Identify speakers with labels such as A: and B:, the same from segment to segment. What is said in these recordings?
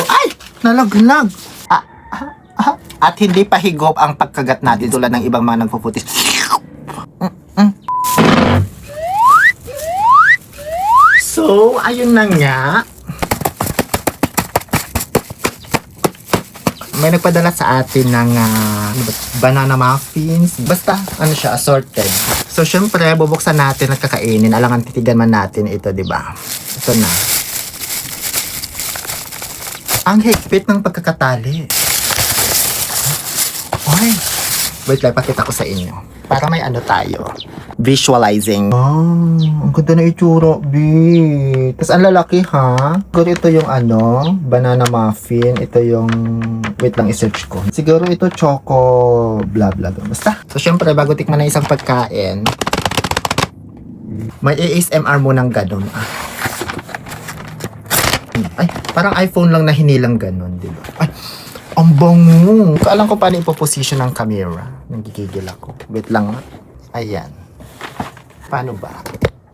A: Ay! Nalaglag! At hindi pa higop ang pagkagat natin tulad ng ibang mga nagpuputis. So, ayun na nga. May nagpadala sa atin ng banana muffins. Basta, ano siya, assorted. So, syempre, bubuksan natin at kakainin. Alangan titigan man natin ito, di ba? Ito na. Ang higpit ng pagkakatali. Oy, wait lang, pakita ko sa inyo. Para may ano tayo. Visualizing. Oh, ang ganda na itsura, B. Tapos ang lalaki, ha? Siguro ito yung ano, banana muffin. Ito yung, wait lang, isearch ko. Siguro ito choco, blah blah blah. Basta. So, syempre, bago tikman na isang pagkain, may ASMR mo ng ganun. Ay, parang iPhone lang na hinilang ganun, di ba? Ay, ang bango. Kaalam ko paano ipoposition ng camera. Nagigigil ako. Wait lang. Ayan. Paano ba?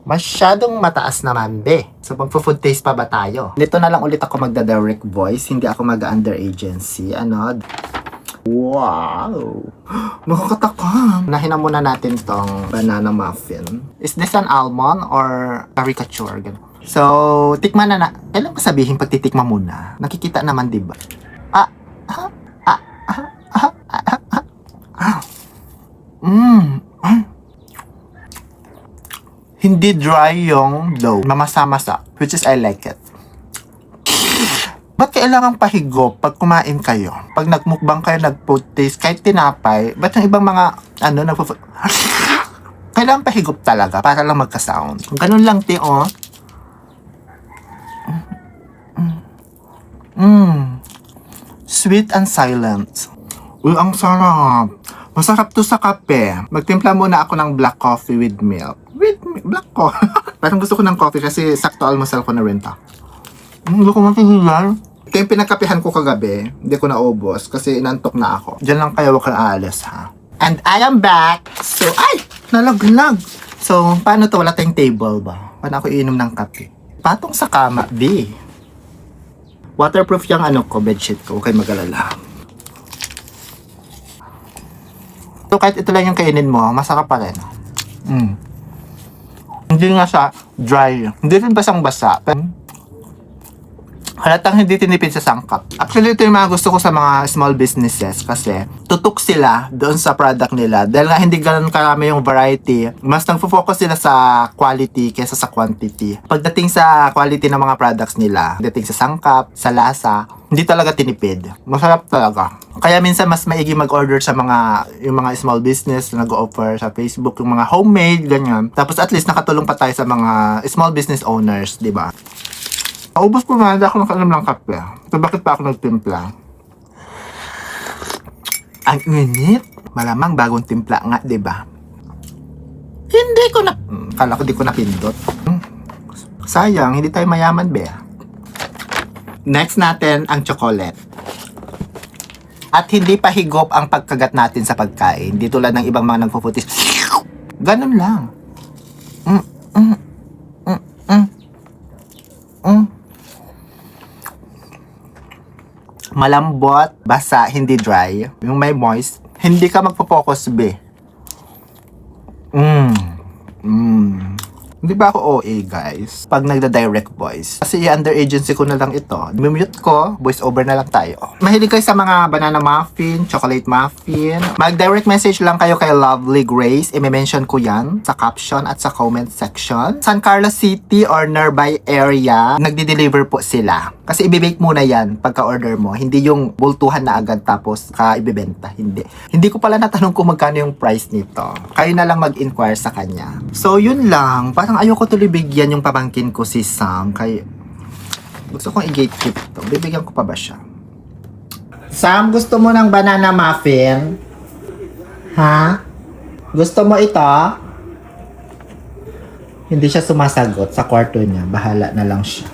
A: Masyadong mataas naman, be. So, magpo-food taste pa ba tayo? Dito na lang ulit ako magda-direct voice. Hindi ako mag-under agency. Ano? Wow! Nakakatakam. Nahinan muna natin tong banana muffin. Is this an almond or caricature? So, tikman na na. Kailan ko sabihin pagtitikman muna? Nakikita naman, diba? Hindi dry yung dough. Mamasa-masa. Which is I like it. Ba't kailangan pahigop pag kumain kayo? Pag nagmukbang kayo, nag-food taste, kahit tinapay, ba't yung ibang mga, kailangan pahigop talaga para lang magka-sound. Ganun lang, ti, oh. Sweet and silent. Uy, ang sarap. Masarap to sa kape. Magtimpla muna ako ng black coffee with milk. Black coffee. Parang gusto ko ng coffee kasi sakto almusal ko na rin ta. Hindi ko matigilan. Ito yung pinagkapihan ko kagabi. Hindi ko naubos kasi inantok na ako. Diyan lang kayo, wag kang aalis, ha? And I am back. So, ay! Nalaglag. So, paano to? Wala tayong table ba? Paano ako iinom ng kape? Patong sa kama, B. Waterproof yung ano ko, bedsheet ko. Okay, mag-alala. So, kahit ito lang yung kainin mo, masarap pa rin. Hindi nga siya dry. Hindi rin basang-basa. Halatang hindi tinipid sa sangkap. Actually, ito yung mga gusto ko sa mga small businesses kasi tutok sila doon sa product nila. Dahil nga hindi ganun karami yung variety, mas nagfo-focus sila sa quality kaysa sa quantity. Pagdating sa quality ng mga products nila, pagdating sa sangkap, sa lasa, hindi talaga tinipid. Masarap talaga. Kaya minsan mas maigi mag-order sa yung mga small business na nag-offer sa Facebook, yung mga homemade, ganyan. Tapos at least nakatulong pa tayo sa mga small business owners, di ba? Ubus ko na, hindi ako nakainom ng kape. So, bakit pa ako nagtimpla? Ang init. Malamang bagong timpla nga, di ba? Hindi ko na... Kala ko di ko napindot. Sayang, hindi tayo mayaman, be. Next natin, ang chocolate. At hindi pa higop ang pagkagat natin sa pagkain. Di tulad ng ibang mga nagpuputis. Ganun lang. Malambot, basa, hindi dry. Yung may moist, hindi ka magpo-focus, be. Hindi ba ako OA, guys? Pag nagda-direct voice. Kasi i-under agency ko na lang ito. Mute ko, voice over na lang tayo. Mahilig kayo sa mga banana muffin, chocolate muffin. Mag-direct message lang kayo kay Lovely Grace. I-mention ko yan sa caption at sa comment section. San Carlos City or nearby area, nagdi-deliver po sila. Kasi i-bake muna yan pagka-order mo. Hindi yung bultuhan na agad tapos ibebenta. Hindi. Hindi ko pala natanong kung magkano yung price nito. Kayo na lang mag-inquire sa kanya. So, yun lang. Parang ayoko tuloy bigyan yung pamangkin ko si Sam. Kaya gusto kong i-gatekeep to. Bibigyan ko pa ba siya? Sam, gusto mo ng banana muffin? Ha? Gusto mo ito? Hindi siya sumasagot sa kwarto niya. Bahala na lang siya.